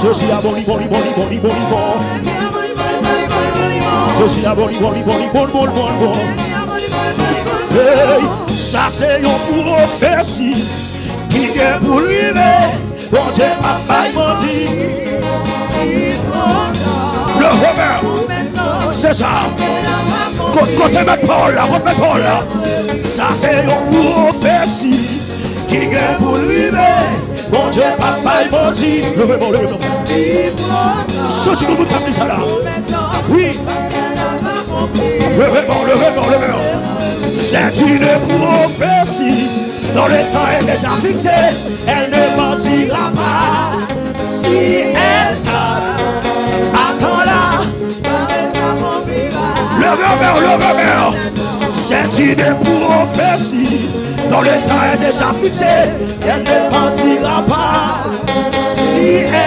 Je suis à boli. Je suis à boli. Hey, ça c'est un prophétie qui est pour lui. Bon Dieu, papa, il m'a dit. Le Robert, c'est ça. Côté ma Paul, là. Ça c'est une prophétie qui est pour lui. Bon Dieu, papa, il m'a dit. Levez-moi. Ceci que vous avez ça là. Oui. Levez-moi. C'est une prophétie dont le temps est déjà fixé. Elle ne mentira pas. Si elle attends-la. Levez-moi. C'est une prophétie dont le temps est déjà fixé. Elle ne mentira pas. Si elle